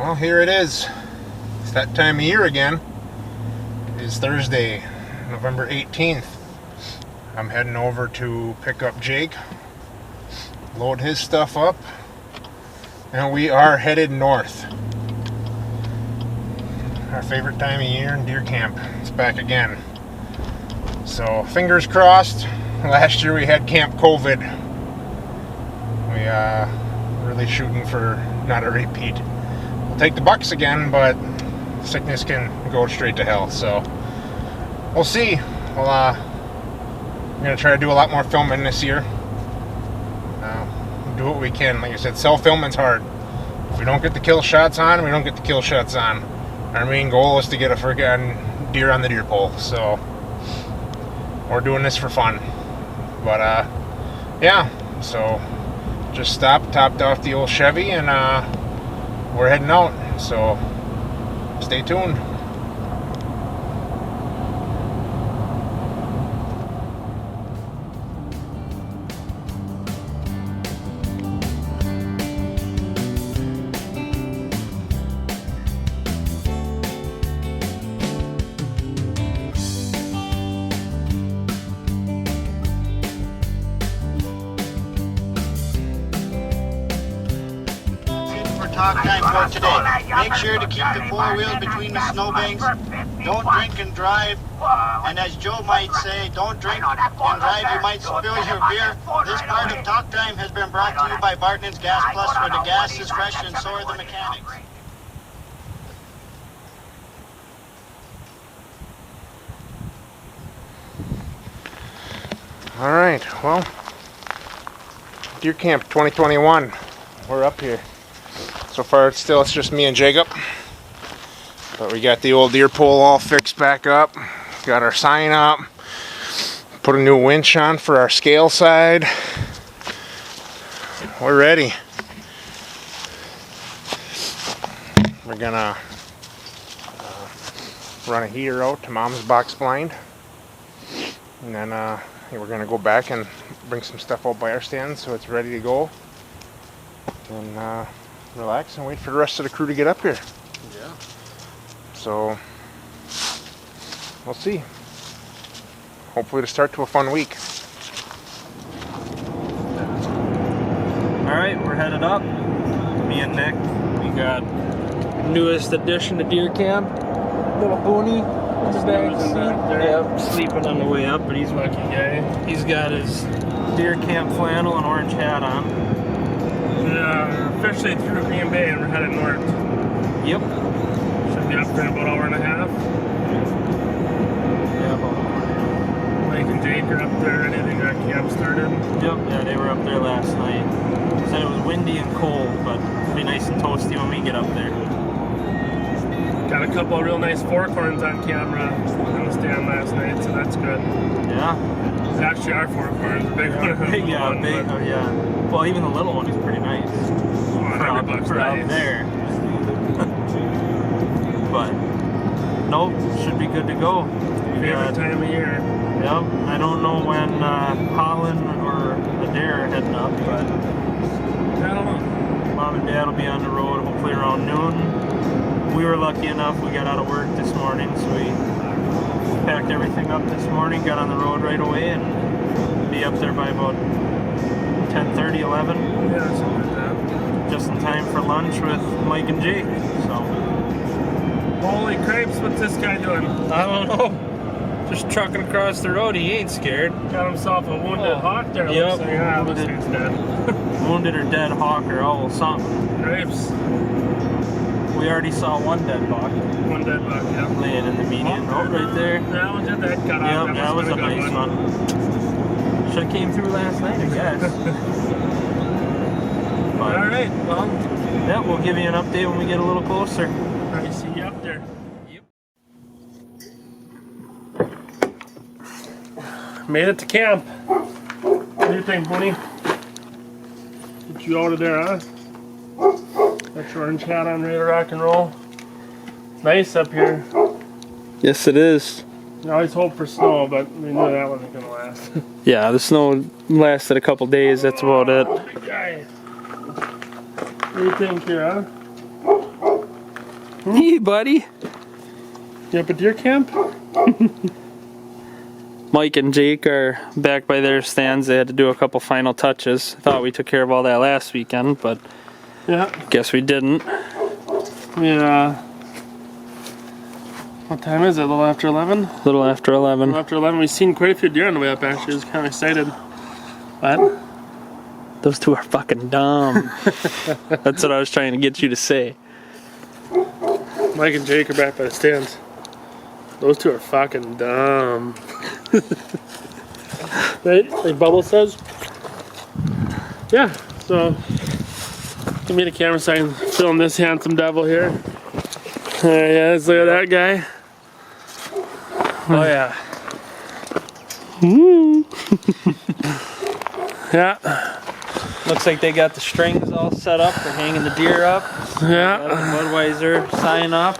Well, here it is. It's that time of year again. It is Thursday, November 18th. I'm heading over to pick up Jake, load his stuff up, and we are headed north. Our favorite time of year in deer camp. It's back again. So, fingers crossed. Last year we had Camp COVID. We really shooting for not a repeat. We'll take the bucks again, but sickness can go straight to hell. So, we'll see. We're going to try to do a lot more filming this year. Do what we can. Like I said, self-filming's hard. If we don't get the kill shots on, we don't get the kill shots on. Our main goal is to get a friggin' deer on the deer pole. So, we're doing this for fun. But, yeah. So, just topped off the old Chevy, and we're heading out. So, stay tuned. Talk time for today. Make sure to keep the four wheels between the snowbanks. Don't drink and drive. And as Joe might say, don't drink and drive, you might spill your beer. This part of Talk Time has been brought to you by Bartman's Gas Plus, where the gas is fresh and so are the mechanics. Alright, well, Deer Camp 2021. We're up here. So far, it's just me and Jacob. But we got the old deer pole all fixed back up. Got our sign up. Put a new winch on for our scale side. We're ready. We're gonna run a heater out to Mom's box blind. And then we're gonna go back and bring some stuff out by our stand so it's ready to go. And relax and wait for the rest of the crew to get up here. Yeah. So, we'll see. Hopefully to start to a fun week. Alright, we're headed up. Me and Nick. We got newest addition to Deer Camp. Little Booney in the back seat. Yep, sleeping on the way up, but he's lucky guy. He's got his Deer Camp flannel and orange hat on. We're officially through Green Bay and we're headed north. Yep. Should be up there in about an hour and a half. Yeah, about Mike and Jake are up there. Anything got camp started? Yep, yeah, they were up there last night. Said it was windy and cold, but it'll be nice and toasty when we get up there. Got a couple of real nice fork horns on camera on the stand last night, so that's good. Yeah. It's actually our fork horns, the big one. Big, yeah, big, oh, yeah. Well, even the little one is pretty nice. For out there. But, nope, should be good to go. Favorite time of year. Yep, I don't know when Holland or Adair are heading up, but I don't know. Mom and Dad will be on the road hopefully around noon. We were lucky enough, we got out of work this morning, so we packed everything up this morning, got on the road right away, and be up there by about 10:30, 11. Yeah, something like that. Just in time for lunch with Mike and Jake. So, Holy crapes, what's this guy doing? I don't know. Just trucking across the road, he ain't scared. Got himself a wounded hawk there. Yep. Looks like. Ah, looks like he's dead. Wounded or dead hawk or owl, something. Crapes. We already saw one dead buck One dead buck, yeah. laying in the median. Oh, right there. That one did that cut off. Yep, that was a nice one. Should have came through last night, I guess. But, Alright, well. yeah, we'll give you an update when we get a little closer. I see you up there. Yep. Made it to camp. What do you think, Booney? Get you out of there, huh? Got your orange hat on, ready to rock and roll. It's nice up here. Yes, it is. You always hope for snow, but we knew that wasn't gonna last. Yeah, the snow lasted a couple days, that's about it. Big guy. What do you think here, huh? Hey, buddy. You up at deer camp? Mike and Jake are back by their stands. They had to do a couple final touches. Thought we took care of all that last weekend, but Yeah. guess we didn't. Yeah. What time is it? A little after 11? A little after 11. After 11, we've seen quite a few deer on the way up, actually. I was kind of excited. But, Those two are fucking dumb. That's what I was trying to get you to say. Mike and Jake are back by the stands. Those two are fucking dumb. Right? Like Bubble says? Yeah, so give me the camera so I can film this handsome devil here. There he is, look at that guy. Oh, yeah. Woo! Yeah, Looks like they got the strings all set up for hanging the deer up. yeah. Budweiser sign up.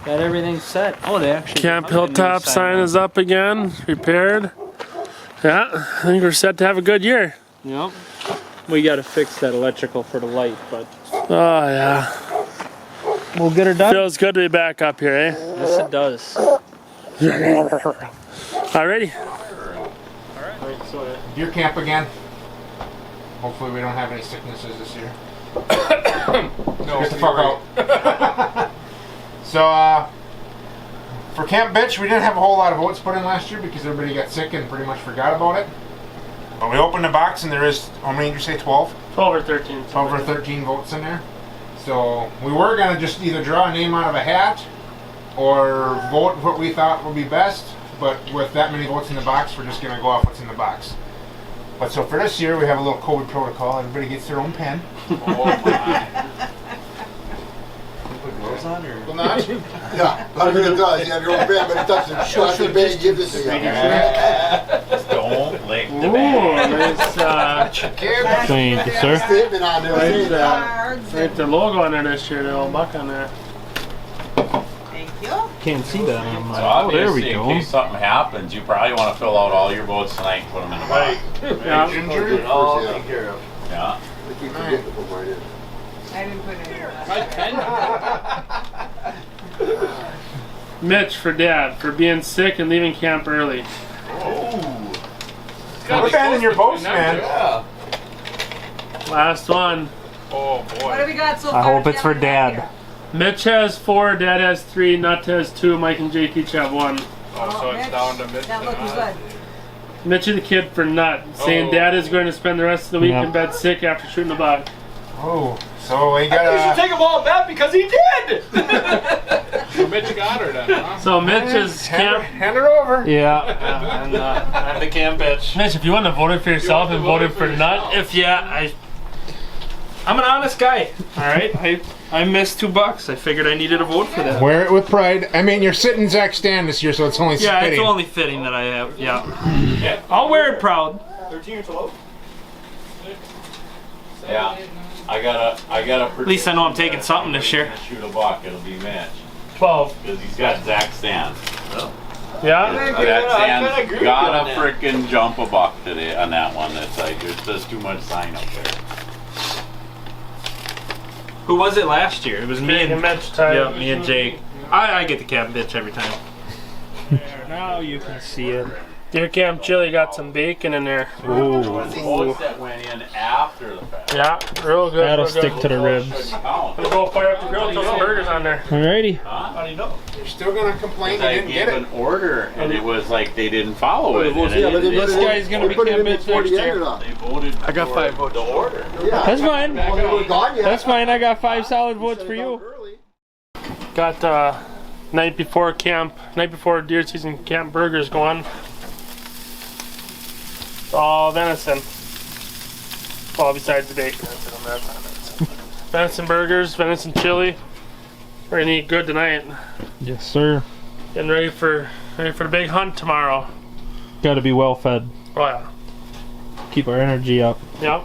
Got everything set. Oh, they actually. Camp hung a new Hilltop sign is up again, repaired. Yeah, I think we're set to have a good year. Yep. We got to fix that electrical for the light, but Oh, yeah. we'll get her done. Feels good to be back up here, eh? Yes, it does. Alrighty. Deer camp again. Hopefully we don't have any sicknesses this year. No, get the fuck out. So, for Camp Bitch, we didn't have a whole lot of votes put in last year because everybody got sick and pretty much forgot about it. But we opened the box and there is, how many did you say, 12? 12 or 13. 12 or 13 votes in there. So we were going to just either draw a name out of a hat or vote what we thought would be best. But with that many votes in the box, we're just going to go off what's in the box. But so for this year, we have a little COVID protocol. Everybody gets their own pen. Oh my. Put gloves on or? Will not? Yeah, I think it does. You have your own band, but it doesn't. Plastic bag, give this to you. Don't lick the Ooh, bag. nice, Thank you, sir. Statement on there. nice, saying that. right the logo on there this year, the old buck on there. Thank you. Can't see that on So my. obviously, in case something happens, you probably want to fill out all your votes tonight and put them in the box. Yeah. Ginger? All taken care of. Yeah. I keep forgetting to put mine in. I didn't put it in. Mitch for Dad for being sick and leaving camp early. We're banning your post, man. Last one. Oh What boy. do we got so far? I hope it's for Dad. Mitch has 4, Dad has 3, Nut has 2, Mike and Jake each have 1. Oh, so it's down to mid. That looking good. Mitch is the kid for Nut, saying Oh. Dad is going to spend the rest of the week Yeah. in bed sick after shooting the buck. Oh, so we got take them all back because he did. So Mitch got her then, huh? So Mitch is camp. hand her over. Yeah. And I'm the camp bitch. Mitch, if you wouldn't have voted for yourself and voted for Nut, I'm an honest guy. All right. I missed $2. I figured I needed a vote for that. Wear it with pride. I mean, you're sitting Zach stand this year, so it's only Yeah, fitting. it's only fitting that I have. Yeah. I'll wear it proud. 13 or 12? Yeah. I gotta. At least I know I'm taking something this year. Shoot a buck. It'll be Mitch 12. because he's got Zach Stan. Yeah? That Stan's gotta frickin' jump a buck today on that one. That's like there's just too much sign up there. Who was it last year? It was me And and Mitch time. yeah, me and Jake. I get the camp bitch every time. Now you can see it. Deer Camp Chili got some bacon in there. Votes that went in after the fact. Yeah, real good. That'll real good. stick to the ribs. Count. Gonna go fire up the grill, throw some burgers on there. Alrighty. How do you know? You're still gonna complain you I didn't gave get an it. order and it was like they didn't follow it. And Yeah, but they This guy's gonna be put it in camp before bitch the next end year. of they voted. I got for 5 votes. The order. Yeah. That's fine. Well, they were gone yet. That's fine. I got 5 solid votes for you. Early. Got night before deer season camp burgers going. It's all venison. Well, besides the bacon. Venison burgers, venison chili. We're gonna eat good tonight. Yes, sir. Getting ready for the big hunt tomorrow. Got to be well fed. Oh yeah. Keep our energy up. Yep.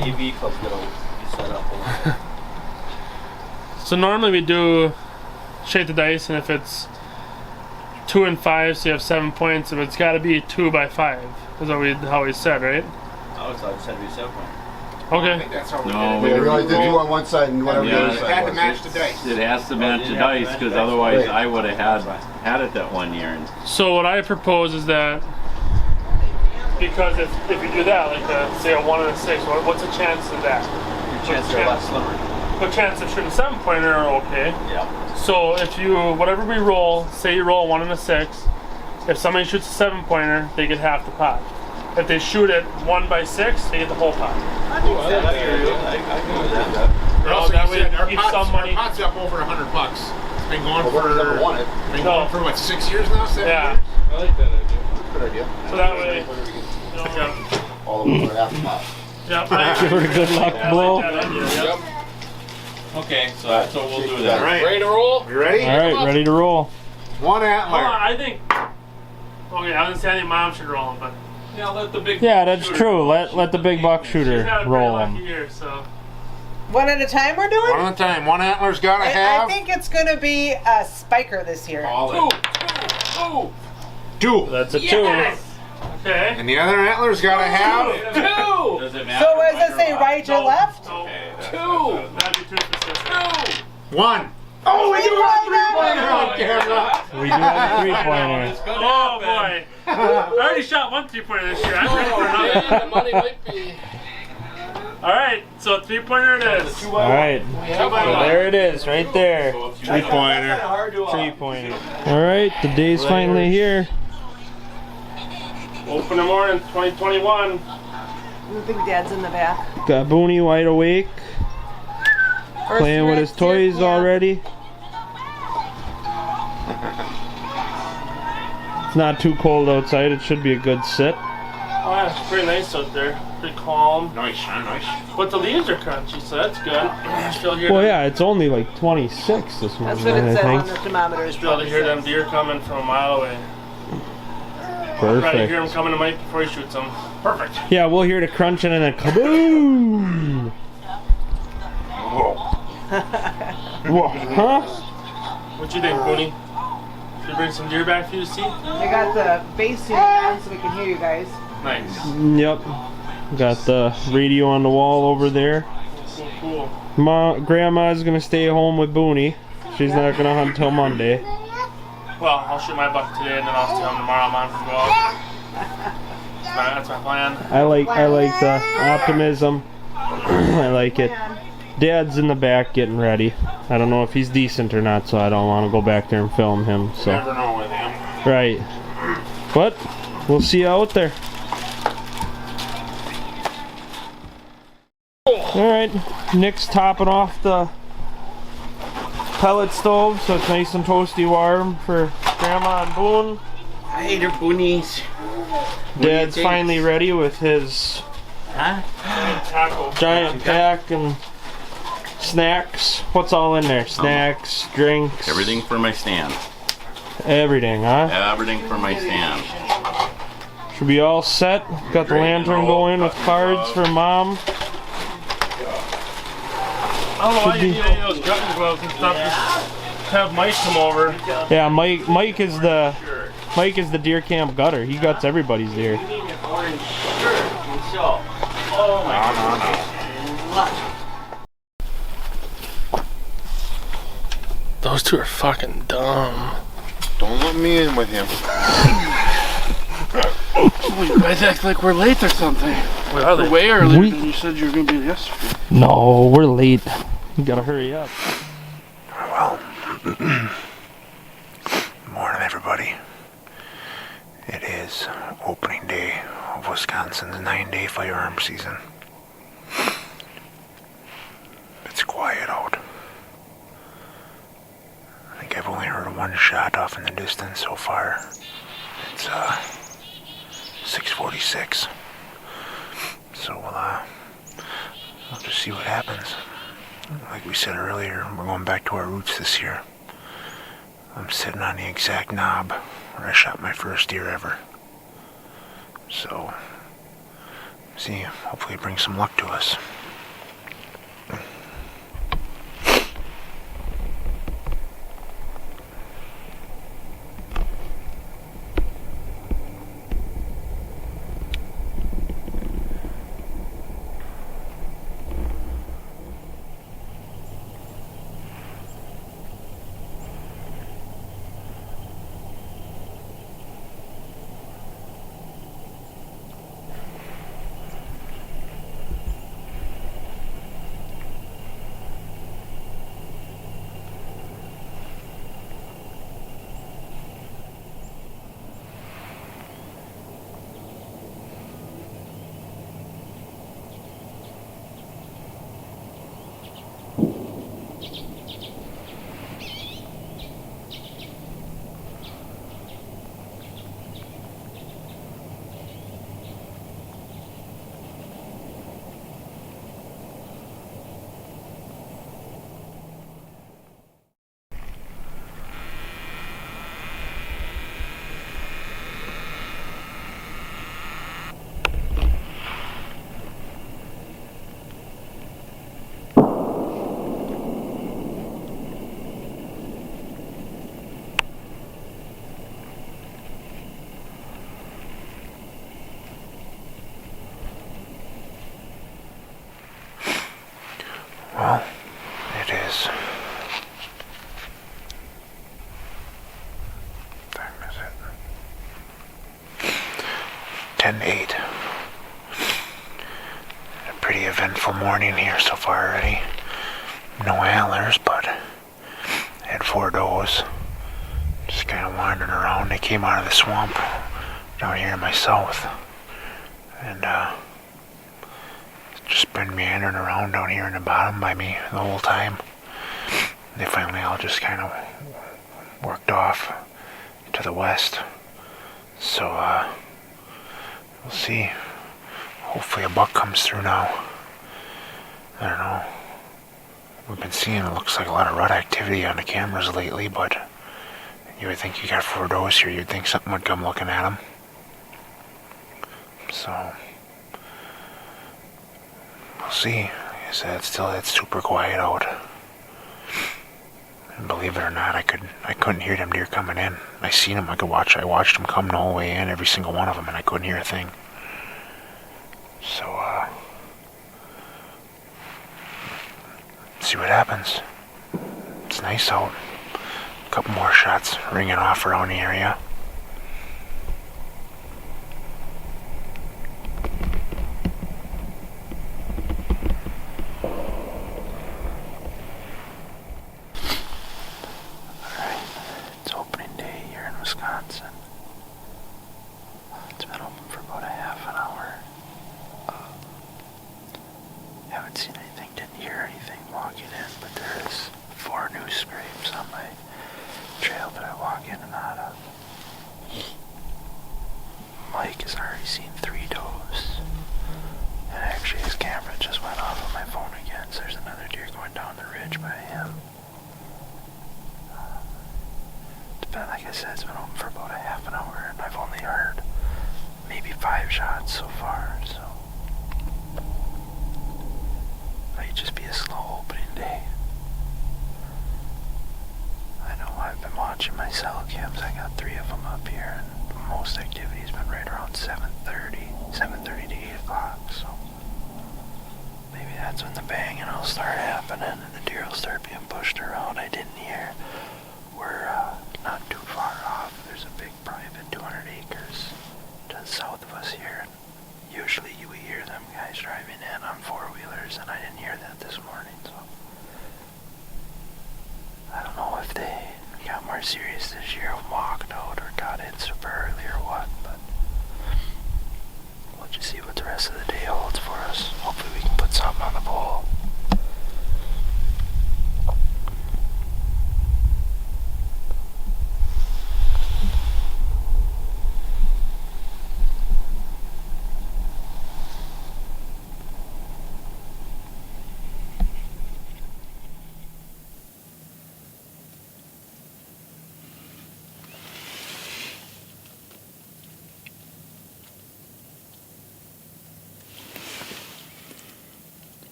AV club's gonna be set up. So normally we do shake the dice, and if it's 2 and 5, so you have 7 points. If it's got to be 2 by 5, is how we said, right? Oh, so I just had to be 7 point. I Okay. think that's how we No, did it. We only did two on one side and whatever the Yeah, other It side had to was. match the dice. it has to match the dice because otherwise I would have had it that one year. And So what I propose is that, because if you do that, like say a 1 and a 6, what's the chance of that? Chances are a lot slimmer. The chance of shooting 7-pointer are okay. Yeah. So if you, whatever we roll, say you roll a 1 and a 6, if somebody shoots a 7-pointer, they get half the pot. If they shoot it 1 by 6, they get the whole pot. I agree with that. But also, that you way said you our keep pot's, some money. Our pot's up over $100. It's been going Well, for. whoever's ever won it. Been No. going for what, 6 years now? 7 Yeah. years? I like that idea. Good idea. So that way, you know, yeah. All of them for half the pot. Yeah. Give her a good luck I blow. like that idea, yep. okay, so that's what we'll do All then. right. Ready to roll? You ready? All right, ready to roll. One Hold on, antler. I think. Okay, I was gonna say I think Mom should roll them, but Yeah, let the big. Yeah, that's true. Let the big buck she's shooter had a very roll lucky them. year, so. One at a time we're doing? One at a time. One antler's got to I have think it's going to be a spiker this year. All two. That's a Okay. And the other antler's got to have. Does it matter? So does it say right or left? No. Okay, that's That'd be too specific. One. Oh, we do have a 3-pointer on camera. We do have a 3-pointer. Oh boy. I already shot 1 3-pointer this year. I'm ready for another. The money might be. Alright, so a 3-pointer it is. All right, so there it is, right there. 3-pointer. 3-pointer. All right, the day's finally here. Open the morning, 2021. I think Dad's in the back. Got Booney wide awake, First playing year with at his toys Deer Camp. already. It's not too cold outside. It should be a good sit. Oh yeah, it's pretty nice out there. Pretty calm. Nice, nice. But the leaves are crunchy, so that's good. Still hear Well, them, yeah, it's only like 26 this That's morning, what it I said on think. the thermometer. is still hear them 26. deer coming from a mile away. Try to Perfect. hear him coming to Mike before he shoots them. Perfect. Yeah, we'll hear the crunching and then kaboom! Whoa, huh? What you think, Booney? Should we bring some deer back for you to see? I got the bass unit on so we can hear you guys. Nice. Yep. Got the radio on the wall over there. Cool, cool. Grandma's gonna stay home with Booney. She's not gonna hunt till Monday. Well, I'll shoot my buck today and then I'll see him tomorrow. I'm on for go out. That's my plan. I like the optimism. I like it. Dad's in the back getting ready. I don't know if he's decent or not, so I don't want to go back there and film him. So Never know with him. right, but we'll see you out there. All right, Nick's topping off the pellet stove, so it's nice and toasty warm for Grandma and Boone. Hey there, boonies. Dad's finally ready with his Tackle. giant pack and snacks. What's all in there? Snacks, drinks, Everything for my stand. everything, huh? Everything for my stand. Should be all set. Got the lantern going with cards for Mom. I don't know why you need any of those gutting gloves and stuff. Just have Mike come over. Yeah, Mike is the deer camp gutter. He guts everybody's deer. Those two are fucking dumb. Don't let me in with him. You guys act like we're late or something. Where are they? Way earlier than you said you were going to be yesterday. No, we're late. You gotta hurry up. Morning, everybody. It is opening day of Wisconsin's 9-day firearm season. It's quiet out. I think I've only heard one shot off in the distance so far. It's 6:46. So we'll just see what happens. Like we said earlier, we're going back to our roots this year. I'm sitting on the exact knob where I shot my first deer ever. So, see, hopefully it brings some luck to us. 10:08. A pretty eventful morning here so far already. No antlers, but I had 4 does. Just kind of wandering around. They came out of the swamp down here in my south. And just been meandering around down here in the bottom by me the whole time. They finally all just kind of worked off to the west. So we'll see. Hopefully a buck comes through now. I don't know. We've been seeing, it looks like a lot of rut activity on the cameras lately, but you would think you got 4 does here, you'd think something would come looking at them. So we'll see. Like I said, it's super quiet out. And believe it or not, I couldn't hear them deer coming in. I seen them. I watched them come the whole way in, every single one of them, and I couldn't hear a thing. So see what happens. It's nice out. A couple more shots ringing off around the area. Alright, it's opening day here in Wisconsin. It's been open for about a half an hour. Haven't seen anything, didn't hear anything walking in, but there is 4 new scrapes on my trail that I walk in and out of. Mike has already seen 3 does. And actually his camera just went off on my phone again, so there's another deer going down the ridge by him. It's been, like I said, it's been open for about a half an hour, and I've only heard maybe 5 shots so far, so might just be a slow opening day. I know I've been watching my cell cams. I got 3 of them up here, and most activity's been right around 7:30 to 8 o'clock, so maybe that's when the banging will start happening and the deer will start being pushed around. I didn't hear. We're not too far off. There's a big private 200 acres to the south of us here, and usually you hear them guys driving in on 4-wheelers, and I didn't hear that this morning, so I don't know if they got more serious this year and walked out or got in super early or what, but we'll just see what the rest of the day holds for us. Hopefully we can put something on the pole.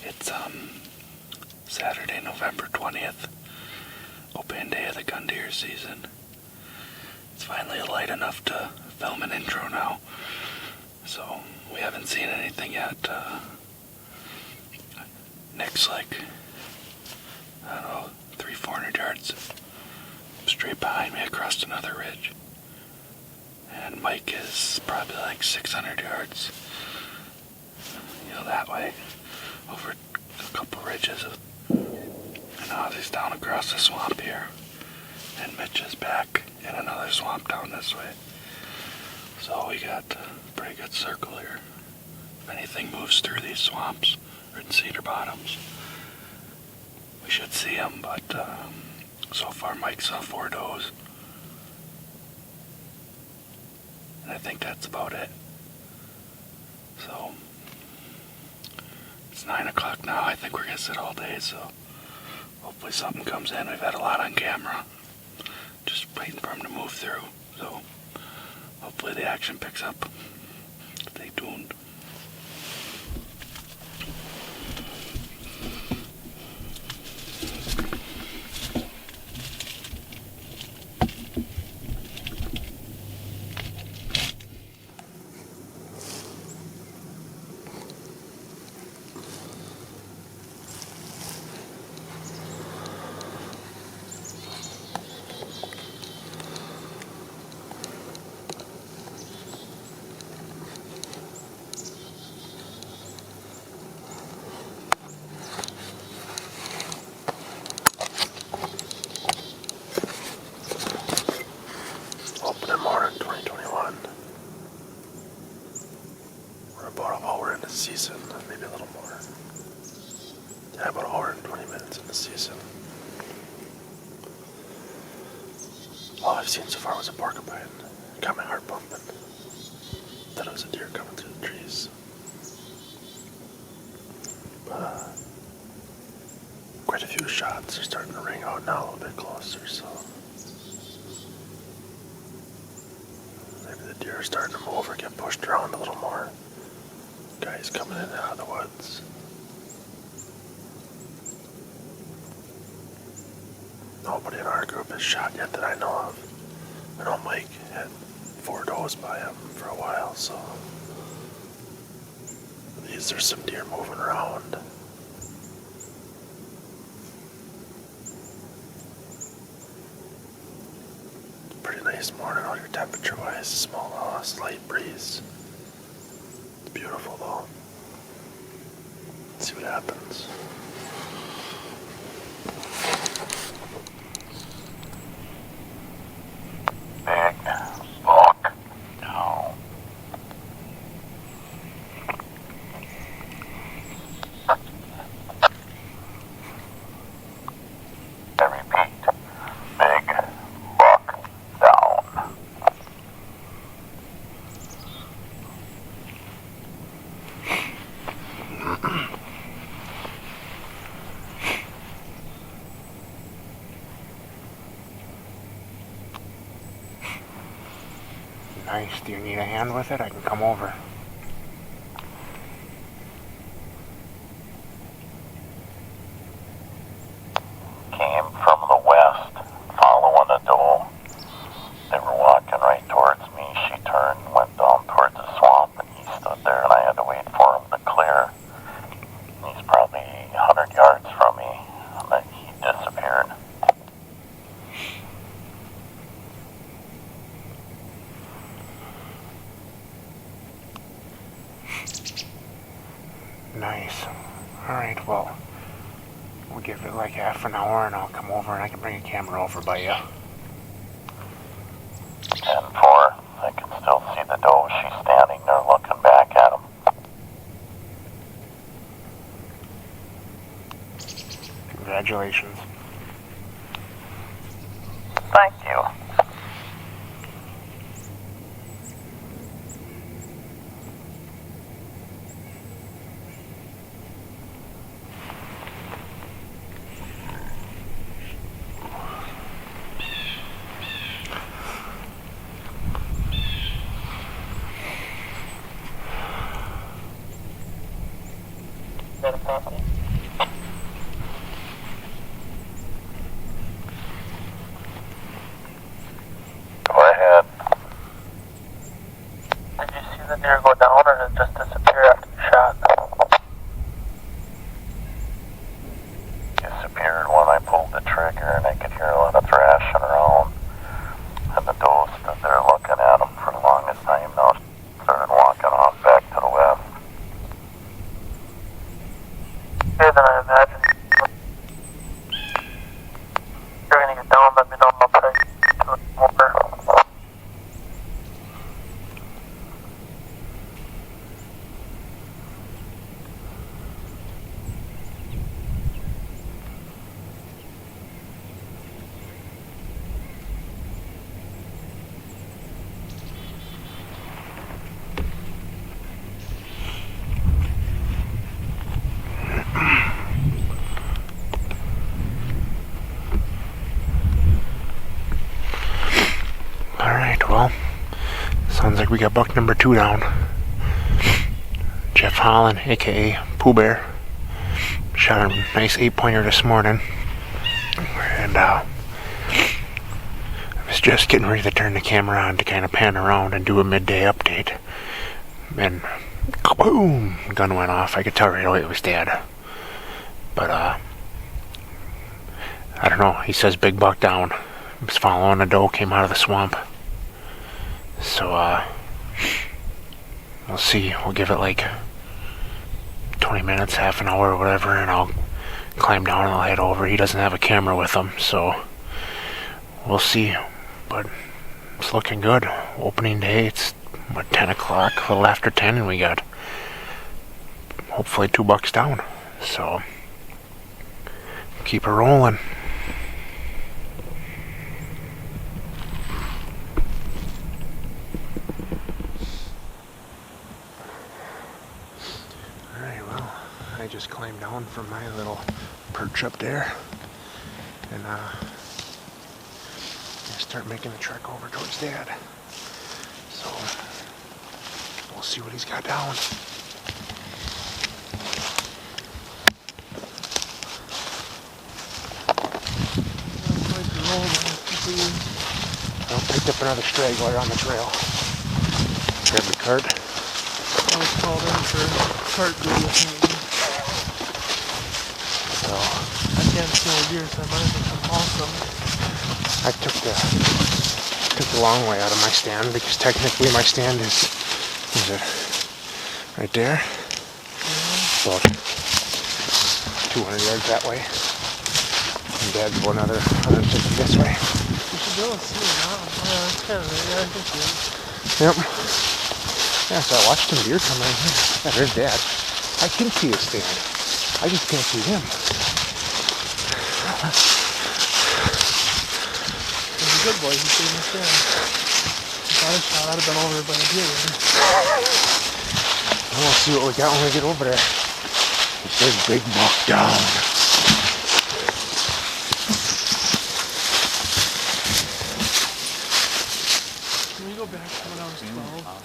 It's Saturday, November 20th, opening day of the gun deer season. It's finally light enough to film an intro now, so we haven't seen anything yet. Nick's like, I don't know, 300-400 yards straight behind me across another ridge, and Mike is probably like 600 yards, that way, over a couple ridges, and Ozzy's down across the swamp here, and Mitch is back in another swamp down this way. So we got a pretty good circle here. If anything moves through these swamps or in cedar bottoms, we should see them, but so far Mike saw 4 does, and I think that's about it. So it's 9 o'clock now. I think we're gonna sit all day, so hopefully something comes in. We've had a lot on camera, just waiting for them to move through, so hopefully the action picks up. Stay tuned. I've seen so far was a porcupine. Got my heart pumping. Thought it was a deer coming through the trees. Quite a few shots are starting to ring out now a little bit closer, so maybe the deer are starting to move or get pushed around a little more. Guys coming in and out of the woods. Nobody in our group has shot yet that I know of. I know Mike had 4 does by him for a while, so these are some deer moving around. Pretty nice morning out here temperature wise. Small slight breeze. It's beautiful though. Let's see what happens. Big buck down. I repeat, big buck down. Nice. Do you need a hand with it? I can come over. Came from the west, following a doe. They were walking right towards me. She turned, went down towards the swamp, and he stood there, and I had to wait for him to clear. He's probably 100 yards from me, and then he disappeared. Nice. Alright, well, we'll give it like half an hour and I'll come over and I can bring a camera over by you. 10-4, I can still see the doe. She's standing there looking back at him. Congratulations. Thank you. Go ahead. Did you see the deer go down or did it just disappear after you shot? Disappeared when I pulled the trigger and I could hear a lot of thrashing around. And the doe stood there looking at him for the longest time now. Started walking off back to the west. Okay, then I imagine you're gonna get down, let me know, I'll put it to it more. Alright, well, sounds like we got buck number 2 down. Jeff Holland, aka Pooh Bear, shot a nice 8-pointer this morning. And I was just getting ready to turn the camera on to kind of pan around and do a midday update. And boom! Gun went off. I could tell right away it was Dad. But I don't know. He says big buck down. He was following a doe, came out of the swamp. So we'll see. We'll give it like 20 minutes, half an hour or whatever, and I'll climb down and I'll head over. He doesn't have a camera with him, so we'll see. But it's looking good. Opening day, it's what, 10 o'clock, a little after 10, and we got hopefully 2 bucks down. So keep it rolling. came down from my little perch up there and start making the trek over towards Dad. So we'll see what he's got down. I picked up another straggler on the trail. Grab the cart. I was called in for cart duty. So I can't see no deer, so I might as well come haul some. I took the long way out of my stand because technically my stand is it right there? About 200 yards that way. And Dad's going another 150 this way. You should be able to see it now. Yeah, that's kind of right. Yeah, I can see it. Yep. Yeah, so I watched some deer come in here. Yeah, there's Dad. I can see his stand. I just can't see him. He's a good boy. He's stayed in the stand. If I had a shot, I'd have been over by the deer. We'll see what we got when we get over there. It says Big Buck down. Can we go back to when I was 12?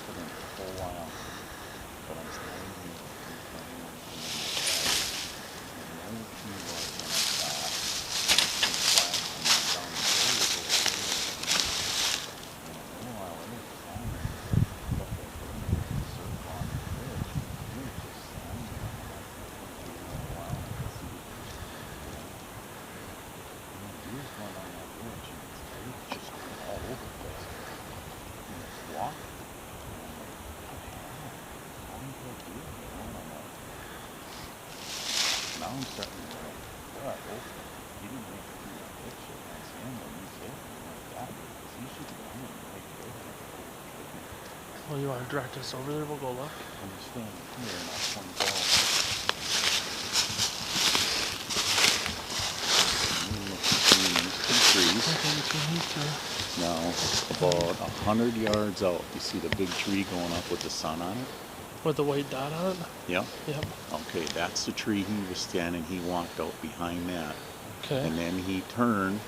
Well, you want to direct us over there? We'll go look. Now, about 100 yards out, you see the big tree going up with the sun on it? With the white dot on it? Yep. Yep. Okay, that's the tree he was standing. He walked out behind that. Okay. And then he turned,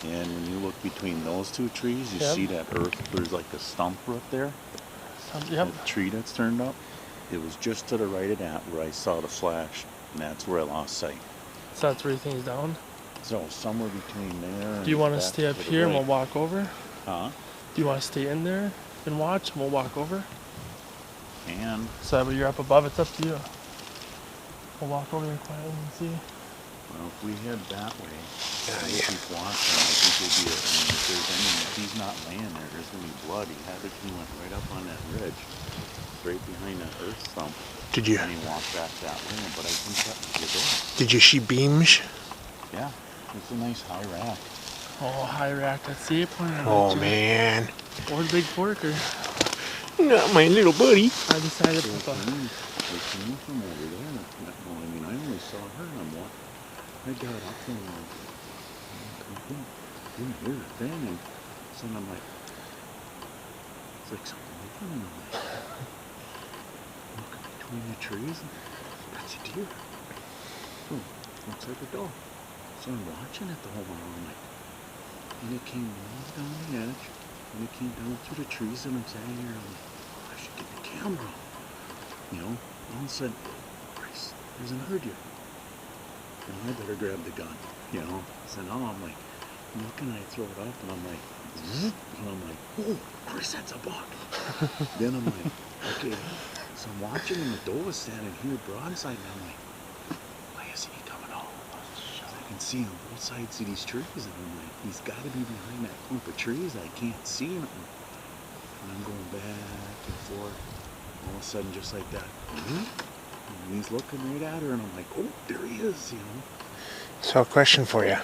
and when you look between those two trees, you see that earth, there's like a stump right there. Yep. The tree that's turned up. It was just to the right of that where I saw the flash, and that's where I lost sight. So that's where you think he's down? So somewhere between there. Do you want to back stay up the here and right. we'll walk over? Huh? Do you want to stay in there and watch and we'll walk over? And So that way you're up above, it's up to you. We'll walk over there quietly and see. well, if we head that way, keep watching. I think we'll be. If there's any, if he's not laying there, there's gonna be blood. He went right up on that ridge, right behind that earth stump. Did you? And he walked back that way, but I think that was the door. Did you see beams? Yeah, it's a nice high rack. Oh, high rack, that's the pointer. Oh man. Or the big porker. Not my little buddy. I decided to They put came from over there. Well, I mean, I only saw her, and I'm walking. I got up and didn't hear a thing, and so I'm like, it's like something moving, and I'm like, looking between the trees, and that's a deer. Oh, looks like a dog. So I'm watching it the whole while, I'm like, and it came right down the edge, and it came down through the trees, and I'm standing here, I'm like, oh, I should get the camera. You know, all of a sudden, Christ, there's another deer. And I better grab the gun, you know. So now I'm like, looking, I throw it up, and I'm like, zzz, and I'm like, oh, Chris, that's a buck. Then I'm like, okay. So I'm watching, and the doe is standing here broadside, and I'm like, why isn't he coming out? So I can see on both sides of these trees, and I'm like, he's got to be behind that clump of trees. I can't see him. And I'm going back and forth. All of a sudden, just like that, and he's looking right at her, and I'm like, oh, there he is, you know. So a question for you.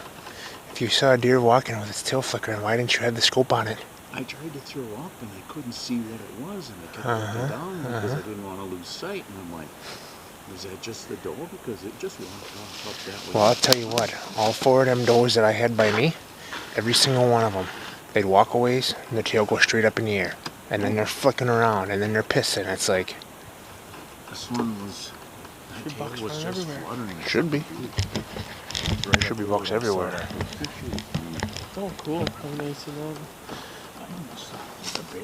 If you saw a deer walking with its tail flickering, why didn't you have the scope on it? I tried to throw up, and I couldn't see what it was, and I kept looking down because I didn't want to lose sight, and I'm like, was that just the doe? Because it just walked off up that way. Well, I'll tell you what. All four of them does that I had by me, every single one of them, they'd walk a ways, and their tail go straight up in the air. And then they're flicking around, and then they're pissing. It's like... This one was Should bucks flying everywhere. Should be. Should be bucks everywhere. Oh, cool. How nice is that? It's a bear.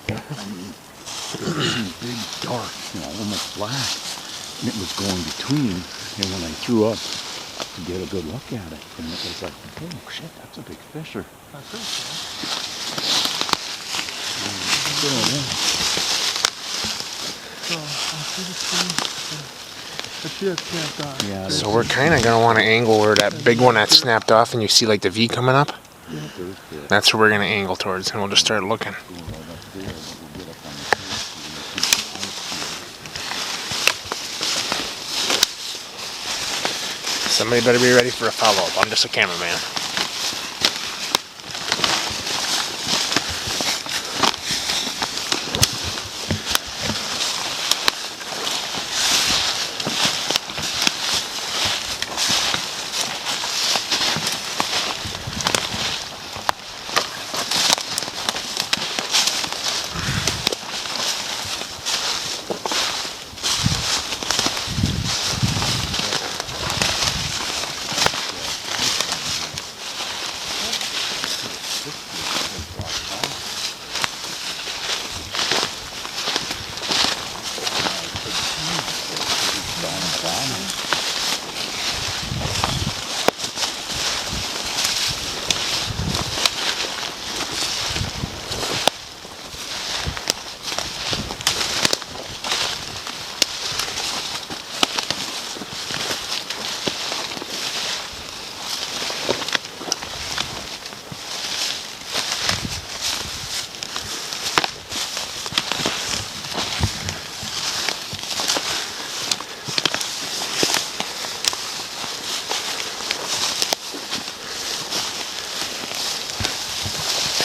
I mean, big, dark, almost black. And it was going between. And when I threw up to get a good look at it, and it was like, oh shit, that's a big fisher. That's pretty cool. So, I see the tree. The tree that's snapped off. Yeah. So we're kind of going to want to angle where that big one that snapped off and you see like the V coming up. That's where we're going to angle towards, and we'll just start looking. Somebody better be ready for a follow-up. I'm just a cameraman.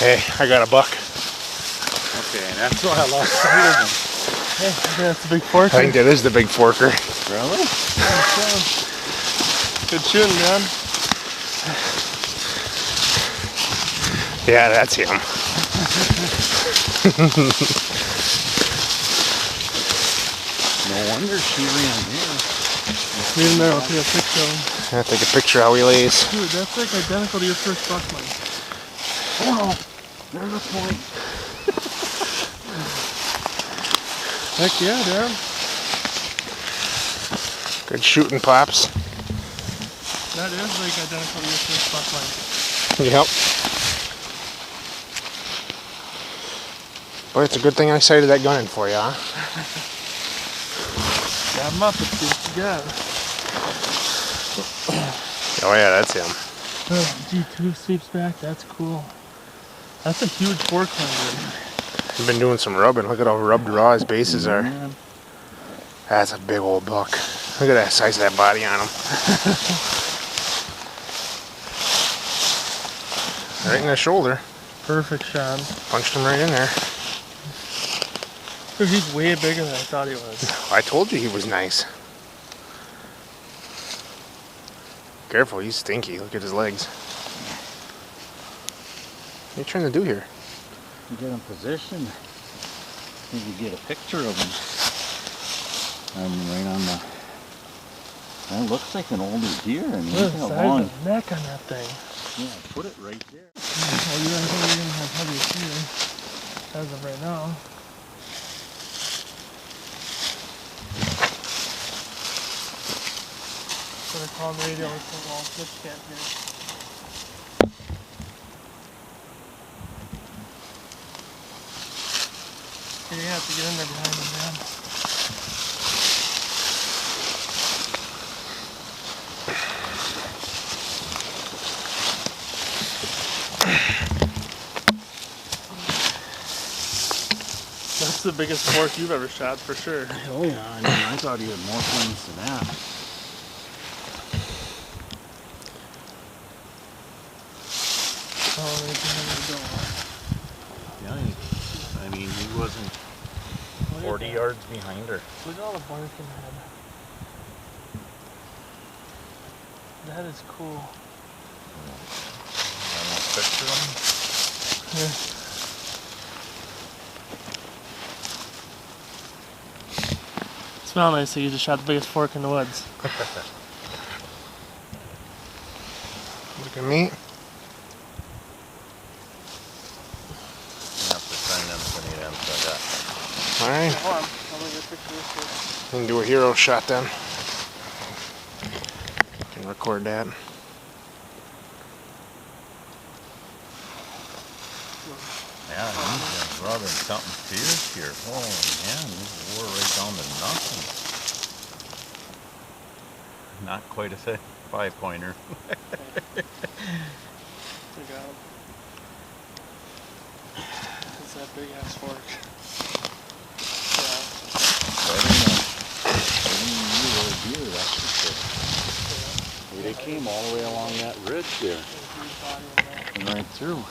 Hey, I got a buck. Okay, that's why I lost sight of him. Hey, I think that's a big forker. I think that is the big forker. Really? Good shooting, man. Yeah, that's him. No wonder she ran here. Leave him there, I'll take a picture of him. I'll take a picture how he lays. Dude, that's like identical to your first buck, man. Oh no, there's a point. Heck yeah, Darren. Good shooting, Pops. That is like identical to your first buck, man. Yep. Boy, it's a good thing I sighted that gun in for you, huh? Grab him up and see what you got. Oh yeah, that's him. G2 sweeps back, that's cool. That's a huge fork line, I've been doing some rubbing. Look at how rubbed raw his bases are. Man. That's a big old buck. Look at that size of that body on him. Right in the shoulder. Perfect shot. Punched him right in there. Dude, he's way bigger than I thought he was. I told you he was nice. Careful, he's stinky. Look at his legs. What are you trying to do here? Get him positioned. Maybe get a picture of him. Right on the. That looks like an older deer. I mean, Look look at the how size long. of the neck on that thing. Yeah, put it right there. Well, you guys know you're going to have heavier shooting as of right now. Better call the radio so all switch can't hear. You're going to have to get in there behind him, man. That's the biggest fork you've ever shot, for sure. Oh yeah, I mean, I thought he had more points than that. Oh, right behind the door. Yeah, I mean, he wasn't Look at 40 that. yards behind her. Look at all the bark in the head. That is cool. I want to picture him. Yeah. Smell nice, so you just shot the biggest fork in the woods. Look at me. Alright. Hold on, I'll make a picture of this first. We can do a hero shot then. Can record that. Yeah, he's rubbing something fierce here. Oh man, this wore right down to nothing. Not quite a 5-pointer. Good job. It's that big ass fork. They came all the way along that ridge there. And right through.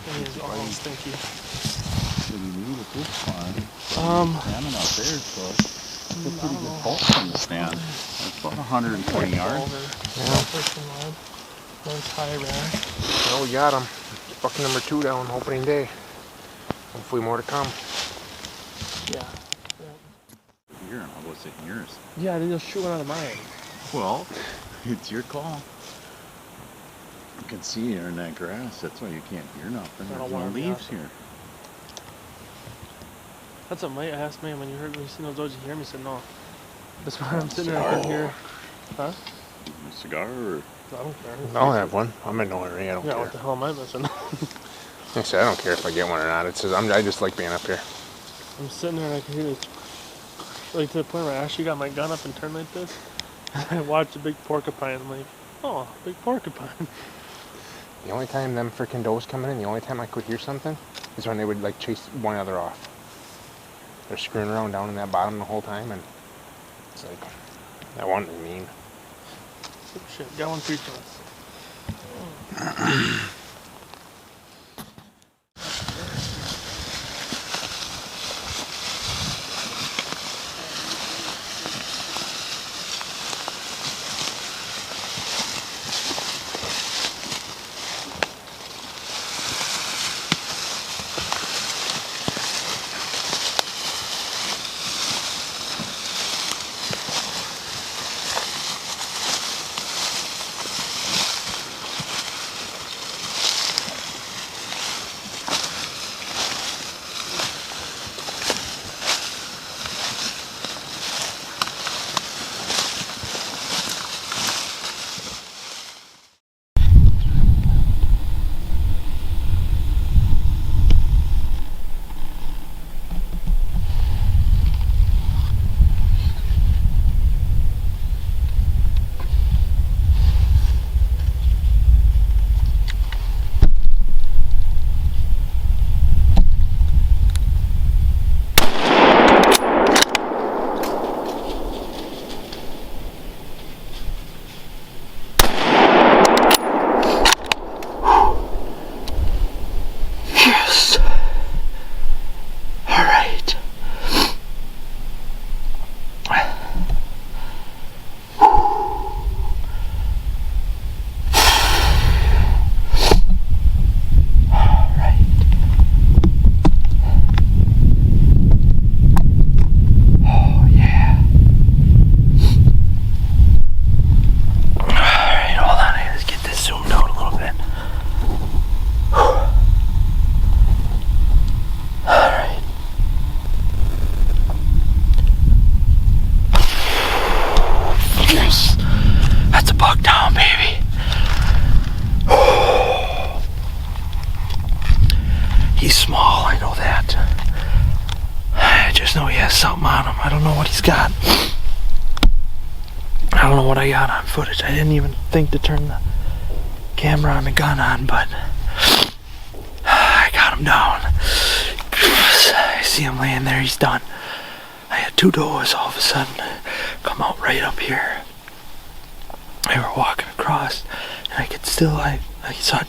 And he's all stinky. Didn't need at this farm. Salmon out there, so it's a pretty good bulk from the stand. It's about 120 yards. Nice high rack. Well, we got him. Buck number 2 down opening day. Hopefully more to come. Yeah. Here, how was it yours? Yeah, they just shoot one out of mine. Well, it's your call. You can see here in that grass. That's why you can't hear nothing. I don't There's no wanna be leaves out. here. That's what Mike asked me when you seen those dogs. You hear me? I said no. That's why I'm sitting there. I can hear. Huh? A cigar or? I don't care. I'll have one. I'm in no hurry. I don't Yeah, care. what the hell am I missing? Like I said, I don't care if I get one or not. It's just, I just like being up here. I'm sitting there and I can hear this. Like to the point where I actually got my gun up and turned like this. I watched a big porcupine. I'm like, oh, big porcupine. The only time them freaking does coming in, the only time I could hear something is when they would like chase one another off. They're screwing around down in that bottom the whole time, and it's like, that one is mean. Oh, shit, got one preaching us. He's small, I know that. I just know he has something on him. I don't know what he's got. I don't know what I got on footage. I didn't even think to turn the camera on the gun on, but I got him down. I see him laying there, he's done. I had two does all of a sudden come out right up here. They were walking across, and I could still, I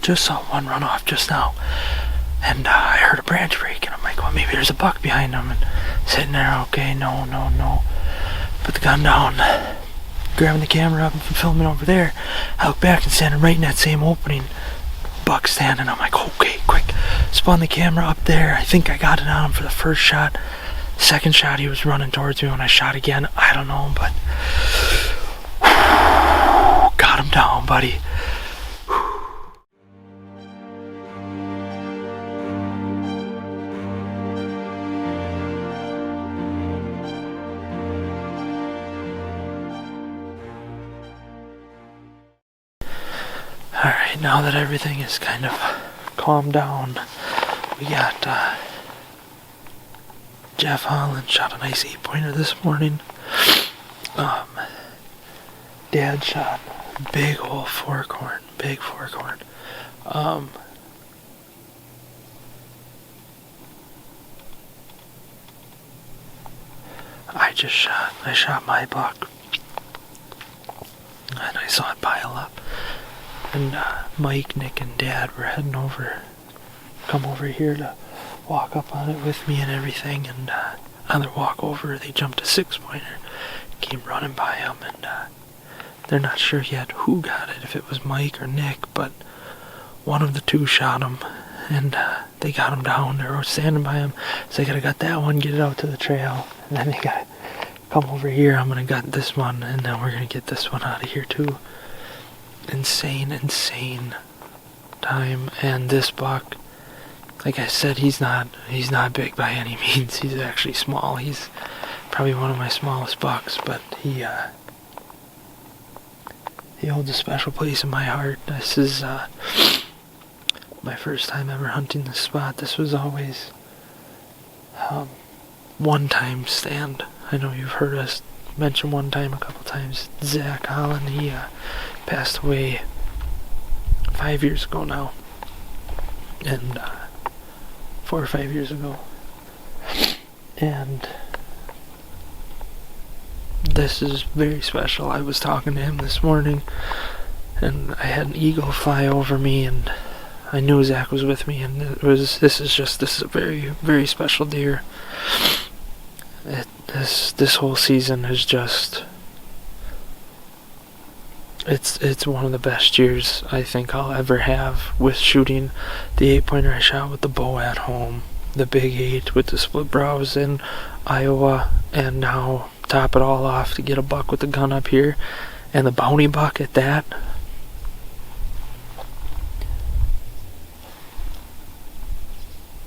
just saw one run off just now. And I heard a branch break, and I'm like, well, maybe there's a buck behind them. And sitting there, okay, no. Put the gun down, grabbing the camera up and filming over there. I look back and standing right in that same opening, buck standing. I'm like, okay, quick. Spun the camera up there. I think I got it on him for the first shot. Second shot, he was running towards me. When I shot again, I don't know, but got him down, buddy. Alright, now that everything is kind of calmed down, we got Jeff Holland shot a nice 8-pointer this morning. Dad shot big old forkhorn, big forkhorn. I shot my buck, and I saw it pile up. And Mike, Nick, and Dad were heading over, come over here to walk up on it with me and everything. And on their walk over, they jumped a 6-pointer, came running by them, and they're not sure yet who got it, if it was Mike or Nick, but one of the two shot him, and they got him down. They were standing by him, so they gotta gut that one, get it out to the trail, and then they gotta come over here. I'm gonna gut this one, and then we're gonna get this one out of here too. Insane time. And this buck, like I said, he's not big by any means. He's actually small. He's probably one of my smallest bucks, but he holds a special place in my heart. This is my first time ever hunting this spot. This was always one-time stand. I know you've heard us mention one time a couple times. Zach Holland, he passed away 5 years ago now, and 4 or 5 years ago, and this is very special. I was talking to him this morning, and I had an eagle fly over me, and I knew Zach was with me, and this is a very, very special deer. This whole season is just, it's one of the best years I think I'll ever have with shooting. The 8-pointer I shot with the bow at home, the big 8 with the split brows in Iowa, and now top it all off to get a buck with the gun up here, and the bounty buck at that.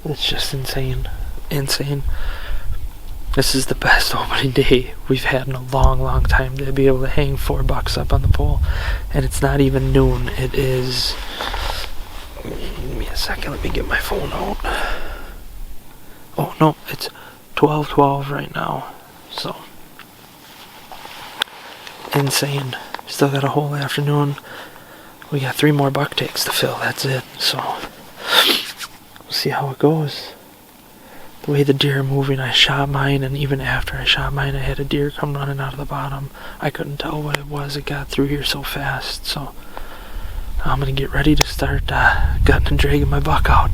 It's just insane. This is the best opening day we've had in a long time, to be able to hang 4 bucks up on the pole. And it's not even noon. It is... Give me a second, let me get my phone out. Oh no, it's 12:12 right now. So, insane. Still got a whole afternoon. We got 3 more buck takes to fill, that's it. So, we'll see how it goes. The way the deer are moving, I shot mine, and even after I shot mine, I had a deer come running out of the bottom. I couldn't tell what it was. It got through here so fast. So I'm gonna get ready to start gutting and dragging my buck out.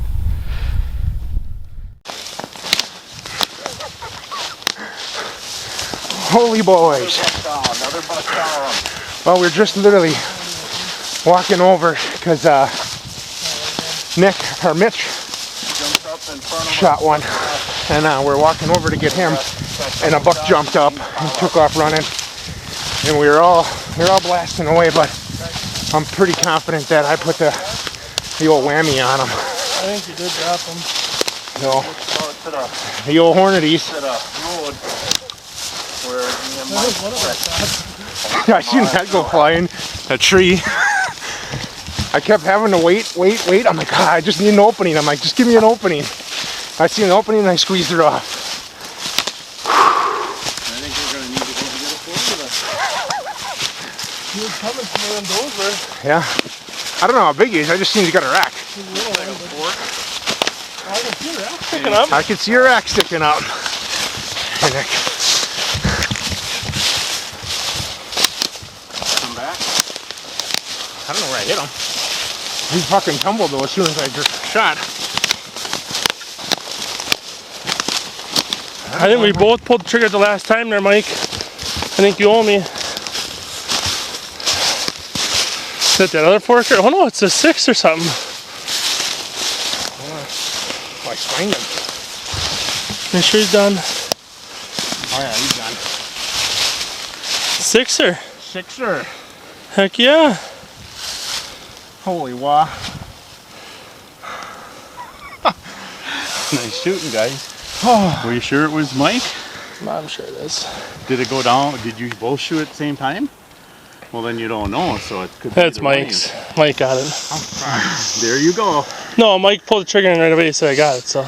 Holy boys! Another buck down. Well, we're just literally walking over because Mitch shot one, and we're walking over to get him, and a buck jumped up and took off running, and we were all blasting away, but I'm pretty confident that I put the old whammy on him. I think you did drop him. No, the old Hornadies. I seen that go flying a tree. I kept having to wait. I'm like, God, I just need an opening. I'm like, just give me an opening. I see an opening and I squeezed it off. I think we're going to need to go and get a fork. He was coming from Andover. Yeah. I don't know how big he is. I just seen he's got a rack. Like a fork. I can see your rack sticking up. I can see your rack sticking up. Hey, Nick. Come back. I don't know where I hit him. He fucking tumbled though as soon as I just shot. I think we both pulled the trigger the last time there, Mike. I think you owe me. Is that other forker? Oh no, it's a 6 or something. I spined him. Make sure he's done. Sixer. Sixer. Heck yeah. Holy wow. Nice shooting, guys. Oh. Were you sure it was Mike? I'm sure it is. Did it go down? Did you both shoot at the same time? Well, then you don't know, so it could be That's either way. Mike's. Mike got it. There you go. No, Mike pulled the trigger and right away he said I got it, so.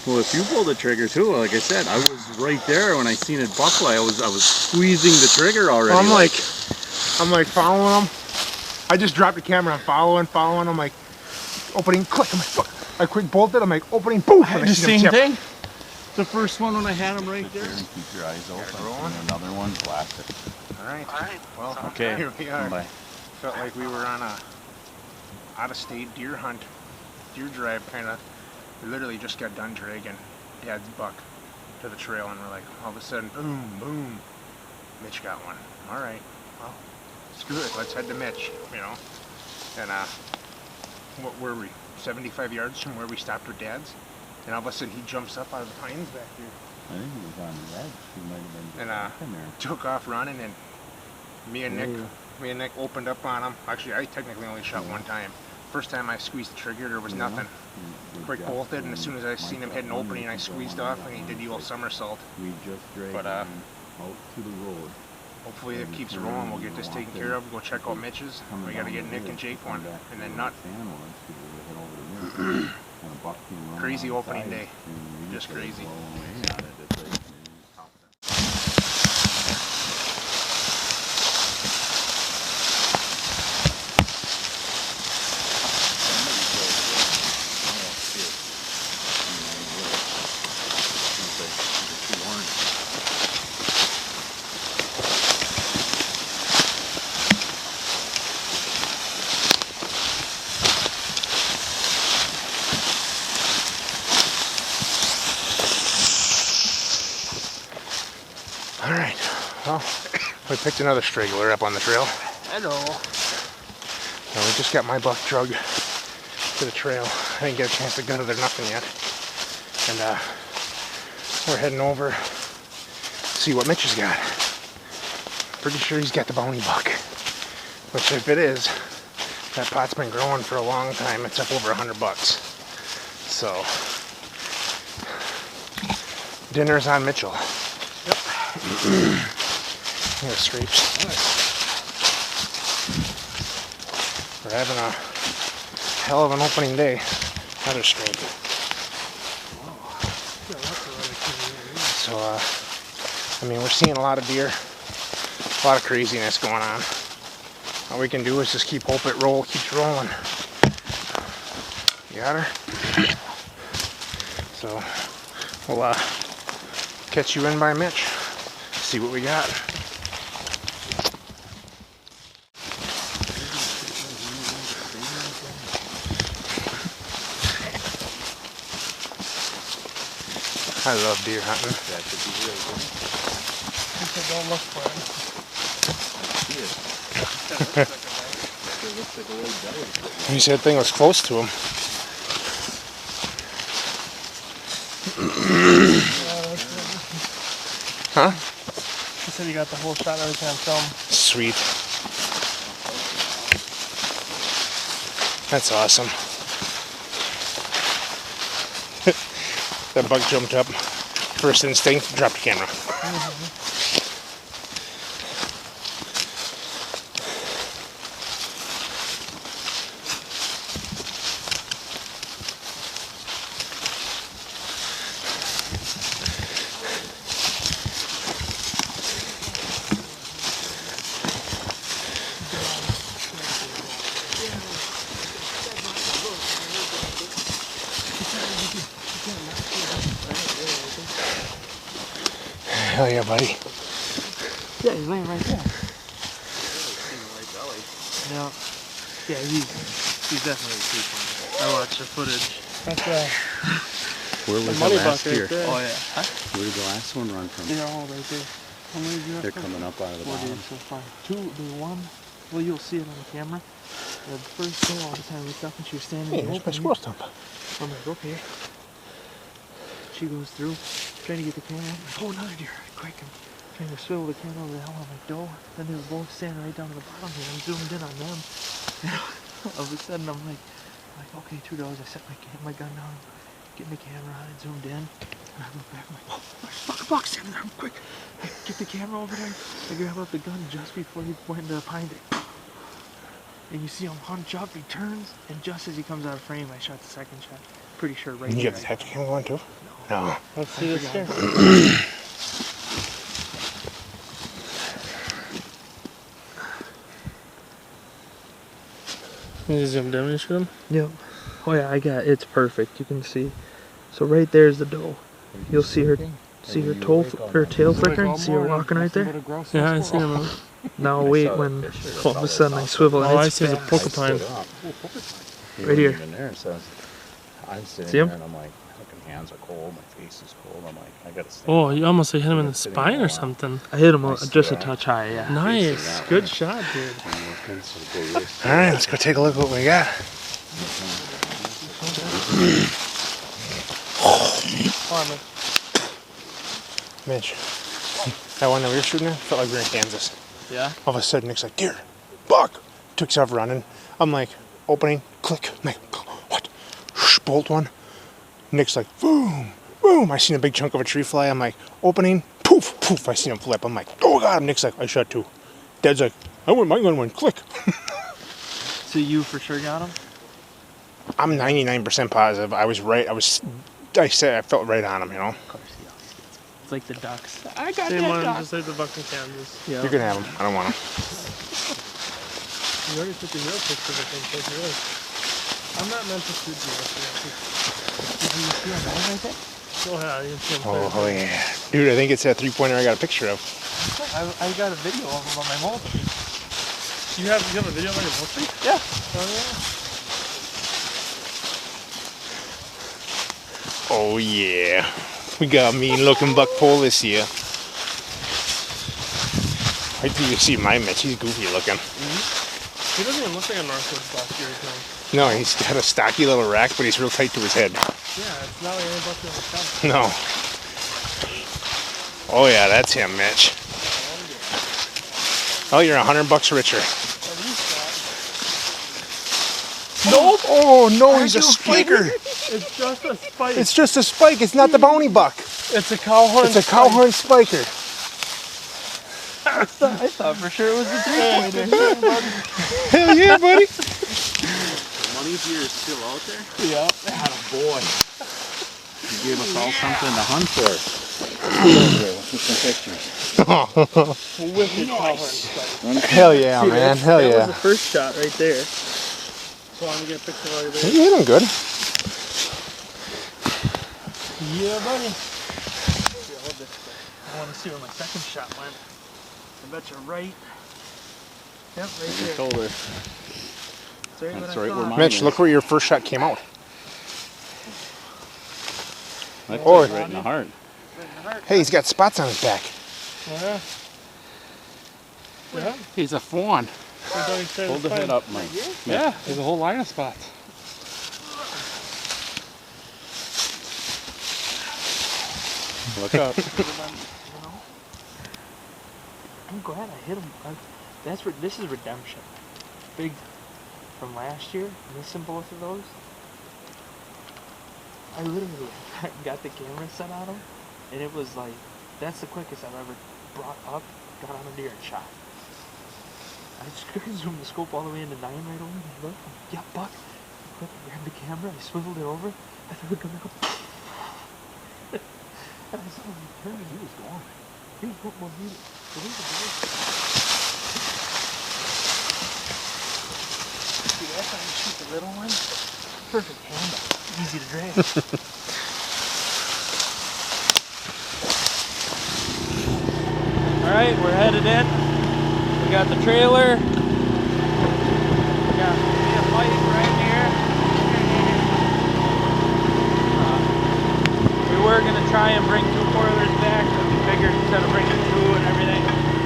Well, if you pulled the trigger too, like I said, I was right there when I seen it buckle. I was squeezing the trigger already. I'm like following him. I just dropped the camera. I'm following. I'm like opening, click. I'm like, fuck. I quick bolted. I'm like opening, boom. I had the same thing. The first one when I had him right there. Keep your eyes open. Another one, blast it. All right. Well, Okay. here we are. Bye. Felt like we were on a out-of-state deer hunt, deer drive kind of. We literally just got done dragging Dad's buck to the trail, and we're like, all of a sudden, boom, boom. Mitch got one. All right. Well, screw it. Let's head to Mitch. You know. And what were we? 75 yards from where we stopped with Dad's, and all of a sudden he jumps up out of the pines back here. I think he was on the edge. He might have been And took off running, and me and Nick opened up on him. Actually, I technically only shot one time. First time I squeezed the trigger, there was nothing. Quick bolted, and as soon as I seen him hit an opening, I squeezed off, and he did the old somersault. We just dragged But him out to the road. hopefully it keeps rolling. We'll get this taken care of. Go check out Mitch's. We got to get Nick and Jake one, and then Nut. Crazy opening day. Just crazy. Alright, well, we picked another straggler up on the trail. Hello. And we just got my buck drug to the trail. I didn't get a chance to gut it or nothing yet. And we're heading over to see what Mitch has got. Pretty sure he's got the bounty buck. Which if it is, that pot's been growing for a long time. It's up over $100. So, dinner's on Mitchell. Here, scrapes. We're having a hell of an opening day. Another scrape. So, I mean, we're seeing a lot of deer, a lot of craziness going on. All we can do is just hope it keeps rolling. You got her? So, we'll catch you in by Mitch. See what we got. I love deer hunting. That should be real good. Don't look for it. He said the thing was close to him. Huh? He said he got the whole shot and everything on film. Sweet. That's awesome. That buck jumped up. First instinct, drop the camera. Hell yeah, buddy. Yeah, he's laying right there. Yeah. Yeah, he's definitely sleeping. I watched the footage. That's Where was the money last buck right deer? there. Oh yeah. Huh? Where did the last one run from? They're all right there. How many do you have? They're coming up out of the Four bottom. deer so far. One. Well, you'll see it on the camera. The first day all the time we stopped and she was standing Hey, in the there's my opening. squirrel stump. I'm like, okay. She goes through, trying to get the camera. I'm like, oh, another deer. Quick, I'm trying to swivel the camera over the hell on my doe. Then they were both standing right down to the bottom here. I'm zoomed in on them. And all of a sudden I'm like, okay, 2 does. I set my gun down, getting the camera on and zoomed in. And I look back, I'm like, oh, there's a fucking buck standing there. I'm quick. I get the camera over there. I grab up the gun just before he went into the pine tree. And you see him hunch up, he turns, and just as he comes out of frame, I shot the second shot. Pretty sure right You here. got the detector camera going too? No. Let's see this here. You zoomed in and shoot him? Yep. Oh yeah, it's perfect. You can see. So right there's the doe. You'll see her tail flickering. See her walking right there. Yeah, I see him. Now wait when all of a sudden I swivel and I it's see the fast. porcupine. Right here. I'm sitting See him? there and I'm like, fucking hands are cold, my face is cold. I'm like, I gotta stay. Oh, you almost hit him in the spine or something. I hit him just a touch high, yeah. Nice. Good shot, dude. Alright, let's go take a look at what we got. Mitch, that one that we were shooting at felt like we were in Kansas. Yeah? All of a sudden, Nick's like, deer, buck. Took off running. I'm like, opening, click. I'm like, what? Bolt one. Nick's like, boom, boom. I seen a big chunk of a tree fly. I'm like, opening, poof, poof. I seen him flip. I'm like, oh God. Nick's like, I shot 2. Dad's like, my gun went click. So you for sure got him? I'm 99% positive. I was right. I felt right on him, you know. Of course, yeah. It's like the ducks. I got same one, just like the buck in Kansas. Yeah. You can have him. I don't want him. You already took the real picture, I think. That's really. I'm not meant to shoot you. Did you see him right there? Go ahead, you can see him clear. Oh yeah, dude. I think it's that 3-pointer I got a picture of. I got a video of him on my mobile. You have a video on your mobile? Yeah. Oh yeah, we got a mean looking buck pole this year. Wait till you see my Mitch. He's goofy looking. He doesn't even look like a Northwoods buck here. No, he's got a stocky little rack, but he's real tight to his head. Yeah, it's not like any buck you ever shot. No. Oh yeah, that's him, Mitch. Oh, you're $100 richer. Nope. Oh no, he's a spiker. It's just a spike. It's just a spike. It's not the bounty buck. It's a cowhorn. It's a cowhorn spiker. I thought for sure it was a 3-pointer. Hell yeah, buddy. Money deer is still out there? Yeah. Had a boy. You gave us all something to hunt for. With some pictures. Wicked cowhorn spike. Hell yeah, See, man. Hell that yeah. was the first shot right there. So I'm gonna get a picture of you You there. hit him good. Yeah, buddy. Here, hold this. I want to see where my second shot went. I bet you're right. Yep, right there. Shoulder. That's right, That's what I right where thought. mine Mitch, is. look where your first shot came out. That's Oh, right in the heart. Hey, he's got spots on his back. Yeah. Yeah. He's a fawn. Hold the head up, Mike. Yeah, there's a whole line of spots. Look up. I'm glad I hit him. This is redemption. Big from last year. Missing both of those. I literally got the camera set on him, and it was like, that's the quickest I've ever brought up, got on a deer and shot. I just zoomed the scope all the way into 9 right over, and I looked, yeah, buck. I quick grabbed the camera, I swiveled it over, I threw the gun up, and I saw him turn, and he was gone. He was what more needed. So there's a deer. See, that's how you shoot the little one. Perfect handoff. Easy to drag. Alright, we're headed in. We got the trailer. We got a light right here. We were going to try and bring 2 foilers back, but we figured instead of bringing 2 and everything,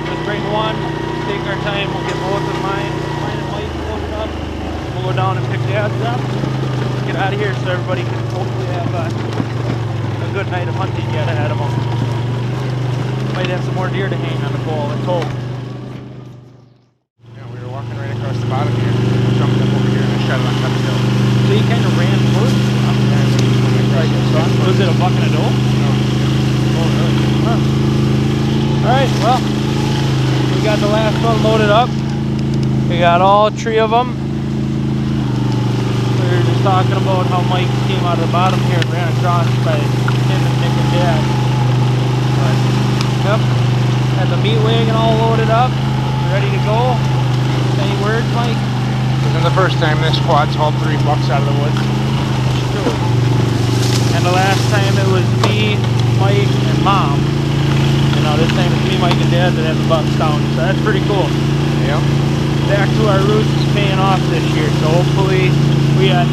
just bring 1, take our time, we'll get both of mine and light loaded up. We'll go down and pick the odds up. Get out of here so everybody can hopefully have a good night of hunting yet ahead of them. Might might have some more deer to hang on the pole. Let's hope. Yeah, we were walking right across the bottom here. Jumped up over here and I shot it on top of the hill. So you kind of ran towards it. Was it a buck and a doe? No. Oh, really? Huh. Alright, well, we got the last one loaded up. We got all 3 of them. We were just talking about how Mike came out of the bottom here and ran across by him and Nick and Dad. But, yep, had the meat wagon all loaded up, ready to go. Any words, Mike? This isn't the first time this quad's hauled 3 bucks out of the woods. True. And the last time it was me, Mike, and Mom. You know, this time it's me, Mike, and Dad that have the bucks down. So that's pretty cool. Yep. Back to our roots is paying off this year. So hopefully we got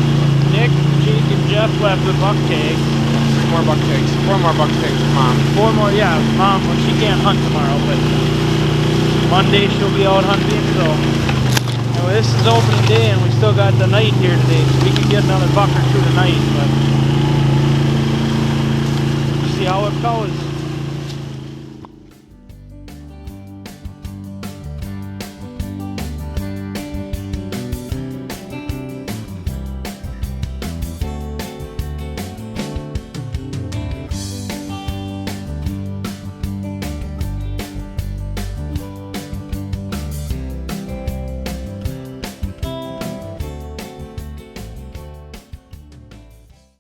Nick, Jake, and Jeff left with buck tag. 3 more buck tags. 4 more buck tags with Mom. 4 more, yeah. Mom, well, she can't hunt tomorrow, but Monday she'll be out hunting. So anyway, this is opening day and we still got the night here today. So we can get another buck or 2 tonight, but see how it goes.